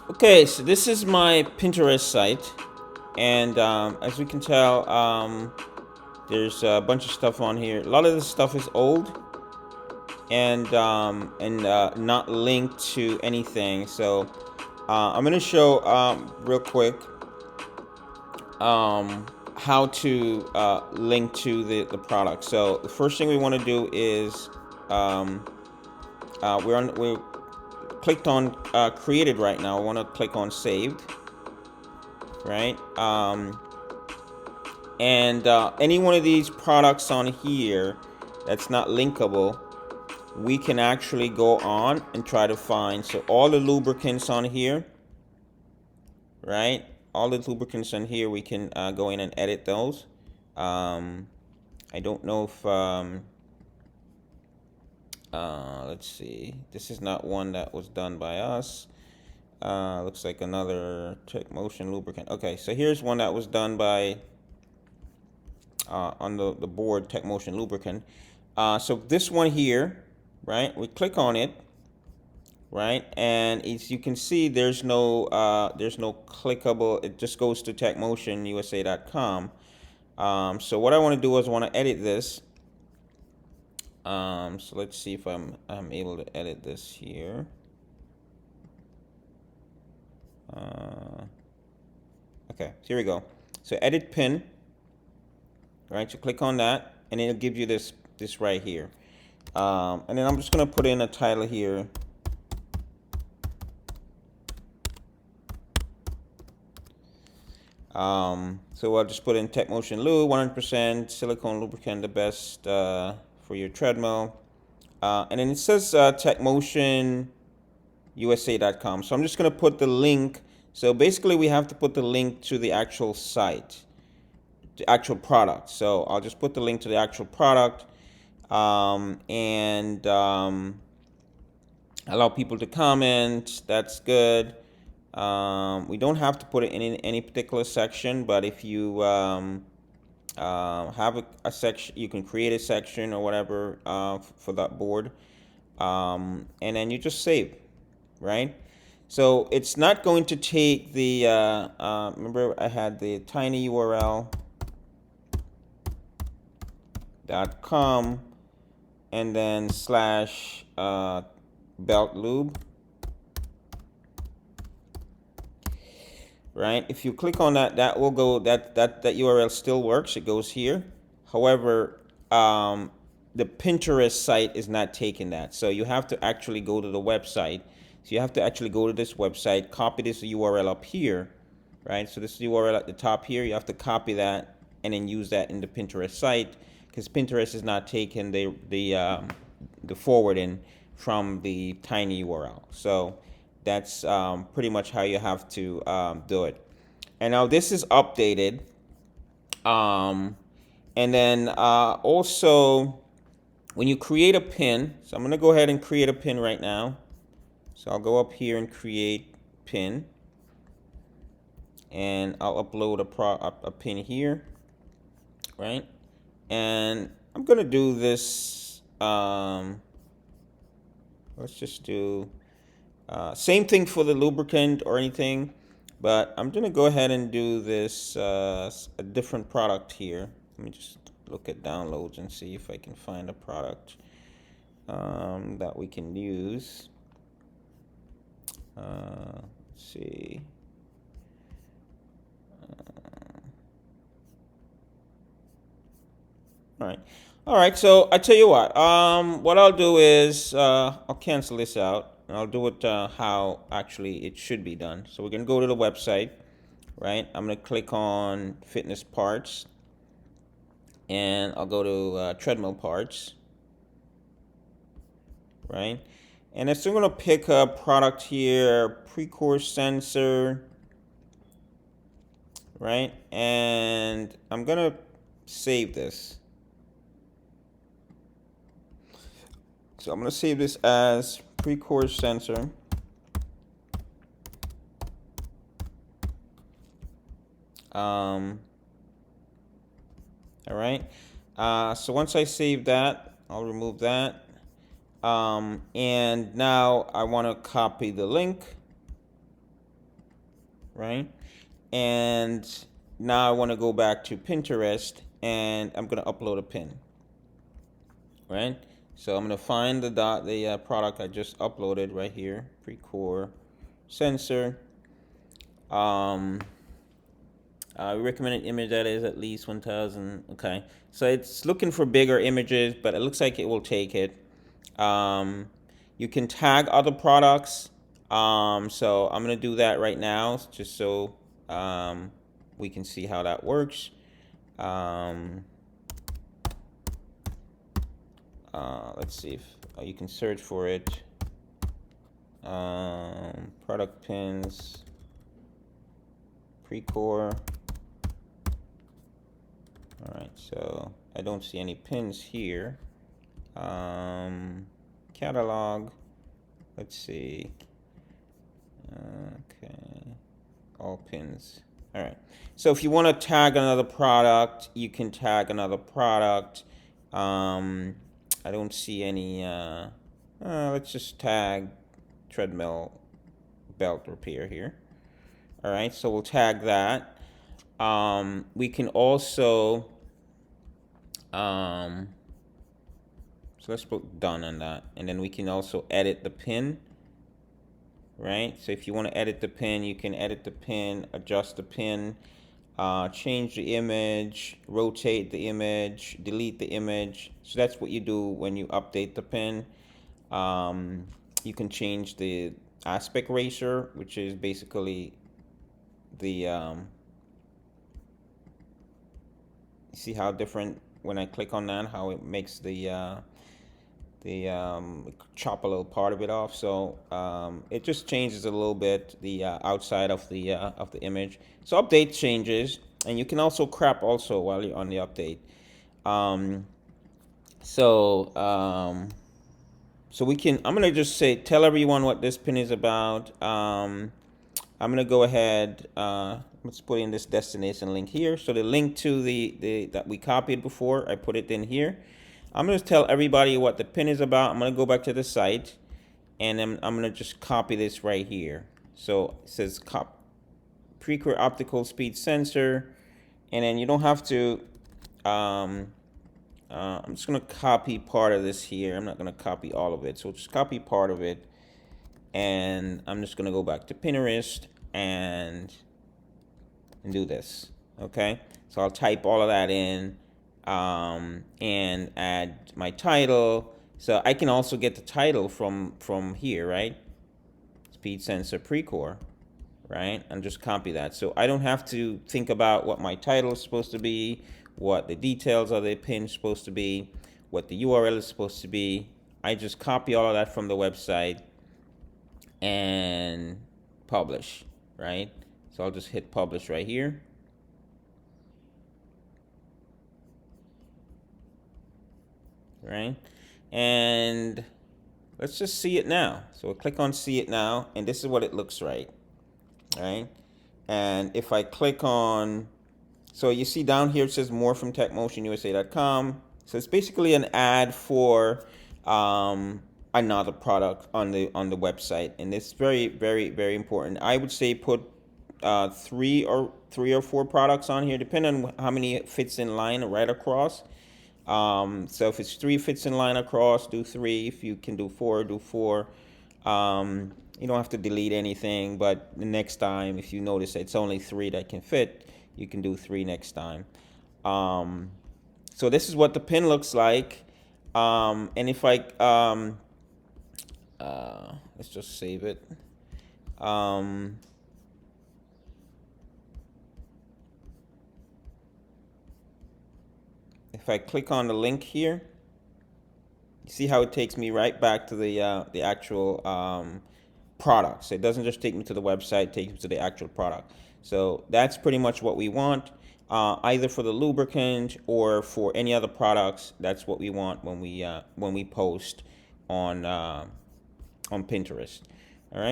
Okay, so this is my Pinterest site, and as we can tell, there's a bunch of stuff on here. A lot of this stuff is old and not linked to anything. So I'm gonna show real quick how to link to the product. So the first thing we want to do is um, we clicked on created right now. I want to click on saved, right? And any one of these products on here that's not linkable, we can actually go on and try to find. So all the lubricants on here, right? All the lubricants on here, we can go in and edit those. I don't know if let's see. This is not one that was done by us. Looks like another Techmotion lubricant. Okay, so here's one that was done by on the board Techmotion lubricant. So this one here, right? We click on it, right? And as you can see, there's no clickable. It just goes to Techmotionusa.com. So what I want to do is I want to edit this. So let's see if I'm able to edit this here. Okay, here we go. So edit pin, right? So click on that, and it'll give you this right here. And then I'm just gonna put in a title here. So I'll just put in Techmotion Lube, 100% silicone lubricant, the best for your treadmill. And then it says Techmotionusa.com. So I'm just gonna put the link. So basically, we have to put the link to the actual site, the actual product. So I'll just put the link to the actual product, and allow people to comment. That's good. We don't have to put it in any particular section, but if you have a section, you can create a section or whatever for that board, and then you just save, right? So it's not going to take the, remember I had the tinyurl.com and then slash belt lube. Right? If you click on that, that will go. That URL still works. It goes here. However, the Pinterest site is not taking that. So you have to actually go to the website. So you have to actually go to this website, copy this URL up here, right? So this URL at the top here, you have to copy that and then use that in the Pinterest site, because Pinterest is not taking the forwarding from the tiny URL. So that's pretty much how you have to do it. And now this is updated. And then also, when you create a pin, so I'm going to go ahead and create a pin right now. So I'll go up here and create pin. And I'll upload a pin here, right? And I'm going to do this. Let's just do same thing for the lubricant or anything, but I'm gonna go ahead and do this a different product here. Let me just look at downloads and see if I can find a product that we can use. Let's see. All right. So I tell you what. What I'll do is I'll cancel this out. And I'll do it how actually it should be done. So we're gonna go to the website, right? I'm gonna click on fitness parts, and I'll go to treadmill parts, right? And I'm still gonna pick a product here, pre-course sensor, right? And I'm gonna save this. So I'm gonna save this as pre-course sensor. All right. So once I save that, I'll remove that. And now I want to copy the link. right? And now I want to go back to Pinterest and I'm going to upload a pin, right? So I'm going to find the product I just uploaded right here, Precore sensor. Um, recommended image that is at least 1,000. Okay, so it's looking for bigger images, but it looks like it will take it. You can tag other products. So I'm gonna do that right now, just so we can see how that works. Um, let's see if you can search for it. Product pins, Precore. All right, so I don't see any pins here. Catalog. Let's see. Okay, all pins. All right. So if you want to tag another product, you can tag another product. I don't see any. Let's just tag treadmill belt repair here. All right. So we'll tag that. We can also. So let's put done on that, and then we can also edit the pin. Right. So if you want to edit the pin, you can edit the pin, adjust the pin. Change the image, rotate the image, delete the image. So that's what you do when you update the pin. You can change the aspect ratio, which is basically the see how different when I click on that, how it makes the chop a little part of it off. So it just changes a little bit the outside of the image. So update changes, and you can also crop also while you're on the update. Um, so so we can. I'm gonna just say tell everyone what this pin is about. I'm gonna go ahead. Let's put in this destination link here. So the link to the that we copied before, I put it in here. I'm gonna tell everybody what the pin is about. I'm gonna go back to the site, and then I'm gonna just copy this right here. So it says Precore optical speed sensor, and then you don't have to. I'm just gonna copy part of this here. I'm not gonna copy all of it. So just copy part of it, and I'm just gonna go back to Pinterest and do this. Okay, so I'll type all of that in and add my title. So I can also get the title from here, right? Speed sensor Precore, right? And just copy that. So I don't have to think about what my title is supposed to be, what the details of the pin is supposed to be, what the URL is supposed to be. I just copy all of that from the website and publish, right? So I'll just hit publish right here. Right? And let's just see it now. So we'll click on see it now, and this is what it looks like, right? And if I click on, so you see down here it says more from Techmotionusa.com. So it's basically an ad for another product on the website, and it's very, very, very important. I would say put three or four products on here, depending on how many fits in line right across. So if it's three fits in line across, do three. If you can do four, do four. You don't have to delete anything, but the next time, if you notice it's only three that can fit, you can do three next time. So this is what the pin looks like. And if I, let's just save it. If I click on the link here, you see how it takes me right back to the actual product. So it doesn't just take me to the website, it takes me to the actual product. So that's pretty much what we want, either for the lubricant or for any other products. That's what we want when we post on Pinterest. All right.